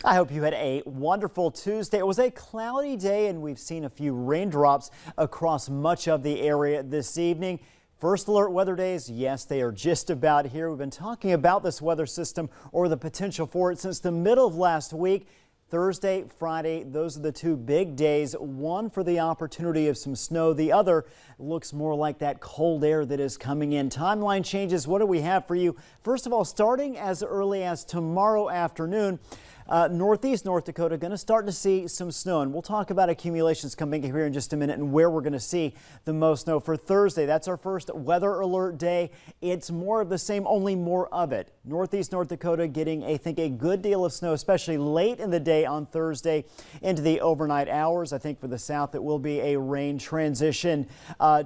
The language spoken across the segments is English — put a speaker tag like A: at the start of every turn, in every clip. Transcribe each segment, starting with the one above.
A: I hope you had a wonderful Tuesday. It was a cloudy day and we've seen a few raindrops across much of the area this evening. First alert weather days, yes, they are just about here. We've been talking about this weather system or the potential for it since the middle of last week. Thursday, Friday, those are the two big days. One for the opportunity of some snow. The other looks more like that cold air that is coming in. Timeline changes. What do we have for you? First of all, starting as early as tomorrow afternoon, northeast North Dakota going to start to see some snow, and we'll talk about accumulations coming here in just a minute and where we're going to see the most snow for Thursday. That's our first weather alert day. It's more of the same, only more of it. Northeast North Dakota getting, I think, a good deal of snow, especially late in the day on Thursday into the overnight hours. I think for the south it will be a rain transition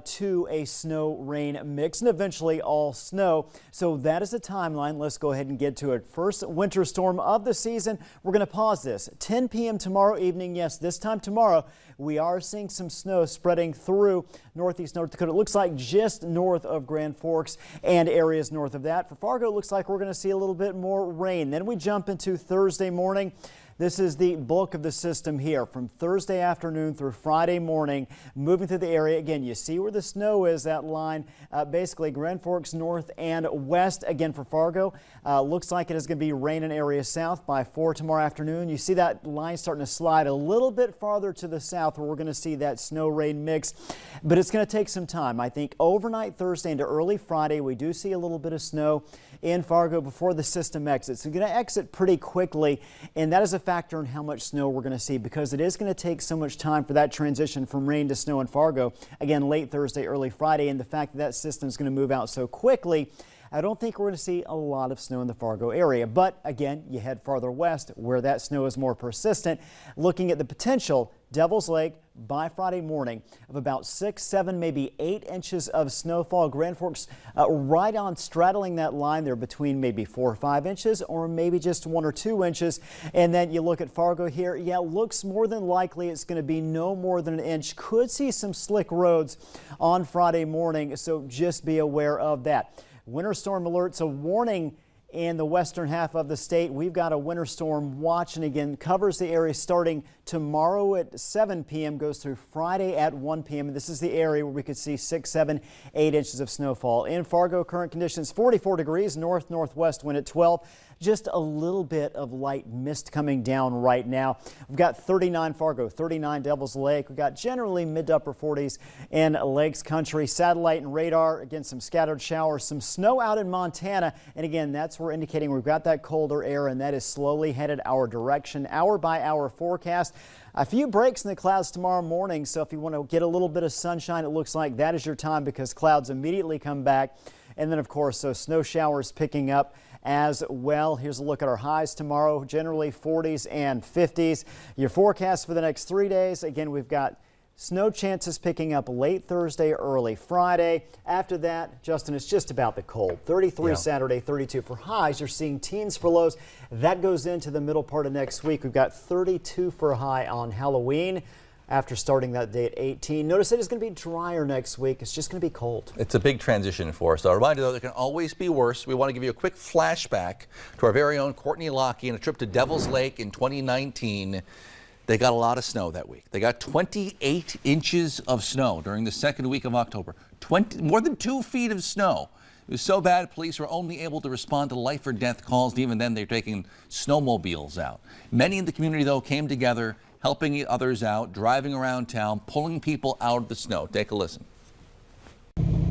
A: to a snow rain mix and eventually all snow. So that is a timeline. Let's go ahead and get to it. First winter storm of the season. We're going to pause this. 10 p.m. tomorrow evening. Yes, this time tomorrow we are seeing some snow spreading through northeast North Dakota. It looks like just north of Grand Forks and areas north of that. For Fargo, it looks like we're going to see a little bit more rain. Then we jump into Thursday morning. This is the bulk of the system here from Thursday afternoon through Friday morning, moving through the area. Again, you see where the snow is, that line, basically Grand Forks north and west. Again, for Fargo, looks like it is going to be rain in areas south by 4 tomorrow afternoon. You see that line starting to slide a little bit farther to the south where we're going to see that snow rain mix, but it's going to take some time. I think overnight Thursday into early Friday, we do see a little bit of snow in Fargo before the system exits. It's going to exit pretty quickly, and that is a factor in how much snow we're going to see because it is going to take so much time for that transition from rain to snow in Fargo. Again, late Thursday, early Friday, and the fact that that system is going to move out so quickly, I don't think we're going to see a lot of snow in the Fargo area. But again, you head farther west where that snow is more persistent. Looking at the potential, Devil's Lake by Friday morning of about 6, 7, maybe 8 inches of snowfall. Grand Forks right on straddling that line there between maybe 4 or 5 inches or maybe just 1 or 2 inches. And then you look at Fargo here. Yeah, looks more than likely it's going to be no more than an inch. Could see some slick roads on Friday morning, so just be aware of that. Winter storm alerts, a warning in the western half of the state. We've got a winter storm watch, and again covers the area starting tomorrow at 7 p.m. goes through Friday at 1 p.m. This is the area where we could see 6, 7, 8 inches of snowfall. In Fargo, current conditions 44 degrees, north-northwest wind at 12. Just a little bit of light mist coming down right now. We've got 39 Fargo, 39 Devil's Lake. We've got generally mid to upper 40s in Lakes Country. Satellite and radar, again, some scattered showers, some snow out in Montana. And again, that's we're indicating we've got that colder air, and that is slowly headed our direction. Hour by hour forecast. A few breaks in the clouds tomorrow morning, so if you want to get a little bit of sunshine, it looks like that is your time because clouds immediately come back. And then, of course, so snow showers picking up as well. Here's a look at our highs tomorrow, generally 40s and 50s. Your forecast for the next 3 days, again, we've got snow chances picking up late Thursday, early Friday. After that, Justin, it's just about the cold. 33 Saturday, 32 for highs. You're seeing teens for lows. That goes into the middle part of next week. We've got 32 for a high on Halloween. After starting that day at 18. Notice it is going to be drier next week. It's just going to be cold.
B: It's a big transition for us. So a reminder, though, there can always be worse. We want to give you a quick flashback to our very own Courtney Lockie and a trip to Devil's Lake in 2019. They got a lot of snow that week. They got 28 inches of snow during the second week of October. More than 2 feet of snow. It was so bad, police were only able to respond to life or death calls. And even then, they're taking snowmobiles out. Many in the community, though, came together, helping others out, driving around town, pulling people out of the snow. Take a listen.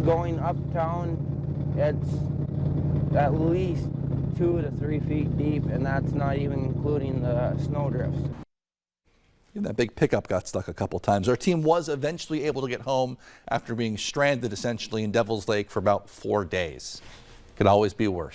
C: Going uptown, it's at least 2 to 3 feet deep, and that's not even including the snow drifts.
B: That big pickup got stuck a couple times. Our team was eventually able to get home after being stranded essentially in Devil's Lake for about 4 days. Could always be worse.